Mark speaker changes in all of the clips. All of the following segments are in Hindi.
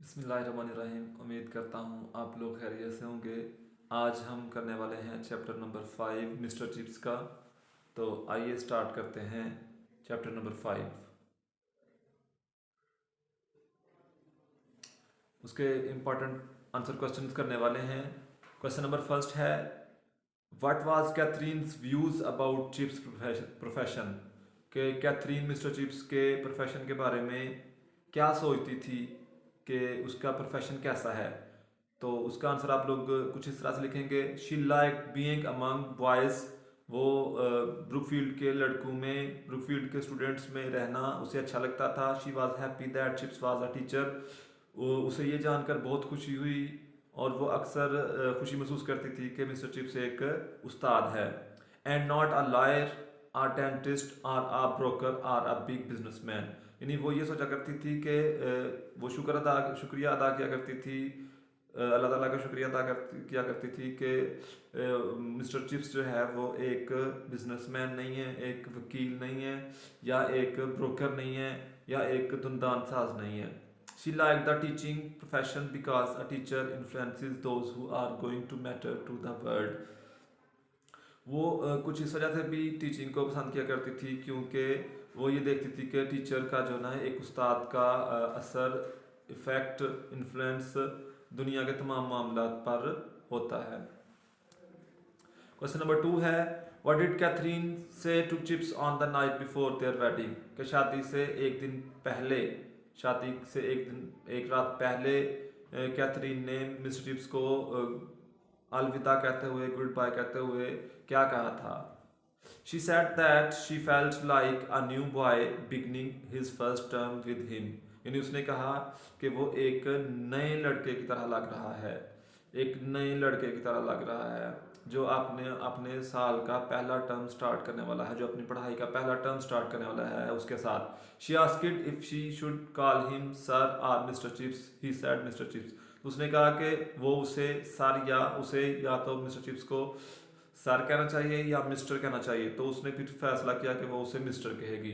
Speaker 1: बिस्मिल्लाहिर्रहमानिर्रहीम। उम्मीद करता हूँ आप लोग खैरियत से होंगे। आज हम करने वाले हैं चैप्टर नंबर 5 मिस्टर चिप्स का। तो आइए स्टार्ट करते हैं चैप्टर नंबर 5। उसके इम्पॉर्टेंट आंसर क्वेश्चंस करने वाले हैं। क्वेश्चन नंबर फर्स्ट है, what was Catherine's views about Chips profession. कि कैथरीन मिस्टर चिप्स के प्रोफेशन के बारे में क्या सोचती थी कि उसका प्रोफेशन कैसा है। तो उसका आंसर आप लोग कुछ इस तरह से लिखेंगे, she like being among boys. वो ब्रुकफील्ड के लड़कों में, ब्रुकफील्ड के स्टूडेंट्स में रहना उसे अच्छा लगता था। She was happy that chips was a teacher. उसे ये जानकर बहुत खुशी हुई और वो अक्सर खुशी महसूस करती थी कि मिस्टर चिप्स एक उस्ताद है। And not a liar, a dentist और आ ब्रोकर और अ बिग बिजनेसमैन। यानी वो ये सोचा करती थी कि वो शुक्रिया अदा किया करती थी, अल्लाह ताला का शुक्रिया किया करती थी कि मिस्टर चिप्स जो है वो एक बिजनेसमैन नहीं है, एक वकील नहीं है, या एक ब्रोकर नहीं है, या एक धुंदान साज नहीं है। She liked the teaching profession because a teacher influences those who are going to matter to the world. वो कुछ इस वजह से भी टीचिंग को पसंद किया करती थी क्योंकि वो ये देखती थी कि टीचर का जो ना एक उस्ताद का असर, इफ़ेक्ट, इन्फ्लुएंस दुनिया के तमाम मामला पर होता है। क्वेश्चन नंबर 2 है, what did Katherine say to Chips on the night before their wedding. कि शादी से एक दिन पहले, शादी से एक रात पहले कैथरीन ने मिस्टर चिप्स को अलविदा कहते हुए, गुड बाय कहते हुए क्या कहा था। She said that she felt like a new boy beginning his first term with him. यानी उसने कहा कि वो एक नए लड़के की तरह लग रहा है, एक नए लड़के की तरह लग रहा है जो आपने अपने साल का पहला टर्म स्टार्ट करने वाला है, जो अपनी पढ़ाई का पहला टर्म स्टार्ट करने वाला है उसके साथ। She asked if she should call him sir और mister chips. He said mister chips. उसने कहा कि वो उसे सर या तो मिस्टर चिप्स को सर कहना चाहिए या मिस्टर कहना चाहिए। तो उसने फिर फैसला किया कि वो उसे मिस्टर कहेगी।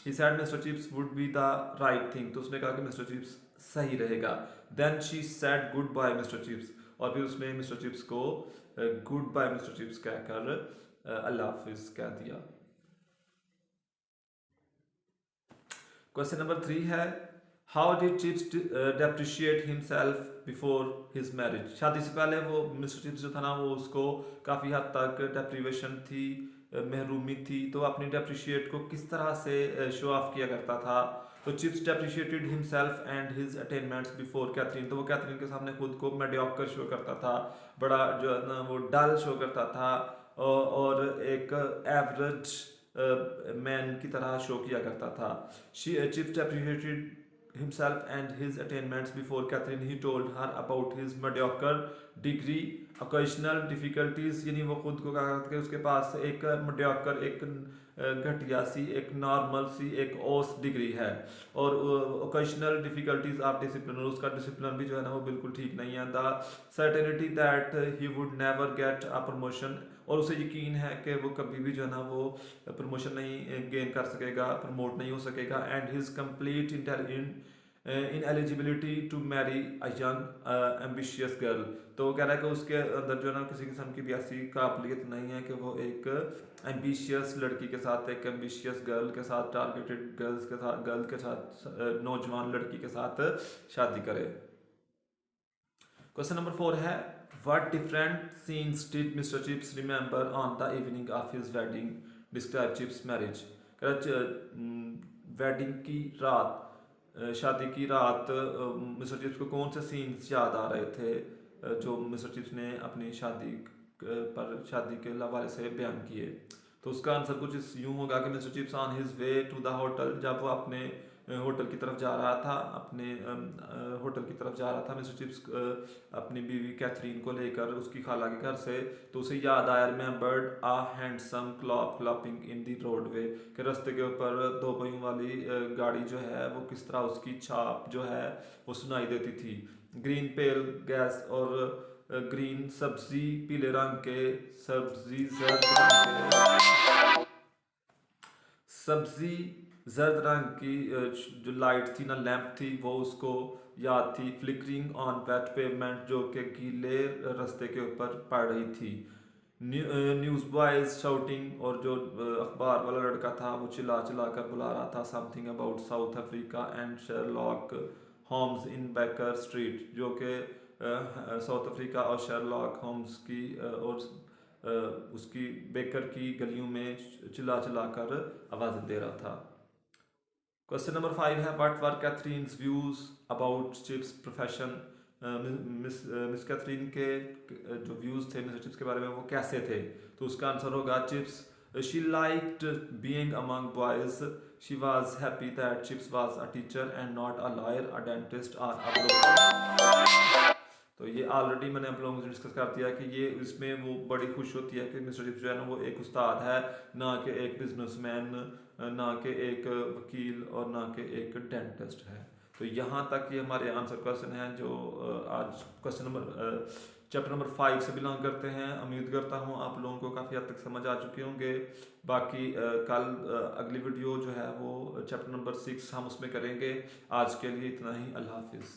Speaker 1: He said mister Chips would be the right thing. तो उसने कहा कि मिस्टर चिप्स सही रहेगा। Then she said goodbye mister Chips. और फिर उसने मिस्टर चिप्स को गुड बाय मिस्टर चिप्स कहकर अल्लाह हाफिज कह दिया। क्वेश्चन नंबर 3 है, how did Chips depreciate himself before his marriage. शादी से पहले वो मिस्टर चिप्स जो था ना, वो उसको काफ़ी हद तक डेप्रीवेशन थी, महरूमी थी। तो अपनी डेप्रिशिएट को किस तरह से शो ऑफ किया करता था। तो Chips depreciated himself and his attainments before Katherine. तो वो कैथरीन के सामने खुद को मेडियोकर शो करता था, बड़ा जो है ना वो डल शो करता था, और एक एवरेज मैन की तरह शो किया करता था। Chips appreciated himself and his attainments before Catherine. He told her about his mediocre degree, occasional difficulties। यानी वो खुद को कहा कि उसके पास एक mediocre, एक घटिया सी, एक नॉर्मल सी, एक ओस डिग्री है, और ओकेशनल डिफिकल्टीज ऑफ डिसिप्लिन। और उसका डिसिप्लिन भी जो है ना वो बिल्कुल ठीक नहीं है। The certainty that he would never get a promotion. और उसे यकीन है कि वो कभी भी जो है ना वो प्रमोशन नहीं गेन कर सकेगा, प्रमोट नहीं हो सकेगा। And his complete ineligibility to marry a young ambitious girl. तो वो कह रहा है कि उसके अंदर जो है ना किसी किस्म की भी ऐसी काबिलियत नहीं है कि वो एक एम्बिशियस लड़की के साथ, एक एम्बिशियस गर्ल के साथ, टारगेटेड गर्ल के साथ, नौजवान लड़की के साथ शादी करे। क्वेश्चन नंबर 4 है, what different scenes did mister chips remember on the evening of his wedding. Describe chips marriage. Wedding की रात, शादी की रात मिस्टर चिप्स को कौन से सीन्स याद आ रहे थे जो मिस्टर चिप्स ने अपनी शादी के हवाले से बयान किए। तो उसका आंसर कुछ यूँ होगा कि mister Chips on his way to the hotel, जब वो अपने होटल की तरफ जा रहा था, अपने होटल की तरफ जा रहा था मिस्टर चिप्स अपनी बीवी कैथरीन को लेकर उसकी खाला के घर से। तो उसे याद आया, remembered a handsome clop clopping in the roadway. के रास्ते के ऊपर दो पहियों वाली गाड़ी जो है वो किस तरह उसकी छाप जो है वो सुनाई देती थी। ग्रीन पेल गैस और ग्रीन सब्जी, पीले रंग के सब्जी, जर्द रंग के सब्जी, जर्द रंग की जो लाइट थी ना, लैंप थी, वो उसको याद थी। फ्लिकरिंग ऑन वेट पेवमेंट, जो कि गीले रास्ते के ऊपर पड़ रही थी। न्यूज़ बॉयज शाउटिंग, और जो अखबार वाला लड़का था वो चिल्ला चिल्ला कर बुला रहा था something about South Africa and Sherlock Holmes in Baker Street, जो कि साउथ अफ्रीका और शेरलॉक होम्स की और उसकी बेकर की गलियों में चिल्ला चिल्ला कर आवाज़ दे रहा था। क्वेश्चन नंबर 5 है, what were Katherine's views about Chips profession. Miss Katherine के जो व्यूज थे मिस्टर चिप्स के बारे में वो कैसे थे, तो उसका आंसर होगा chips, she liked being among boys, she was happy that chips was a teacher and not a lawyer, a dentist और अ ब्रोकर। तो ये ऑलरेडी मैंने आप लोगों से डिस्कस कर दिया कि ये इसमें वो बड़ी खुश होती है कि मिस्टर चिप्स जो है ना वो एक उस्ताद है, ना कि एक बिजनेसमैन, ना कि एक वकील और ना कि एक डेंटिस्ट है। तो यहाँ तक ये हमारे आंसर क्वेश्चन हैं जो आज क्वेश्चन नंबर चैप्टर नंबर 5 से बिलोंग करते हैं। उम्मीद करता हूँ आप लोगों को काफ़ी हद तक समझ आ चुके होंगे। बाकी कल अगली वीडियो जो है वो चैप्टर नंबर 6 हम उसमें करेंगे। आज के लिए इतना ही, अल्लाह हाफिज़।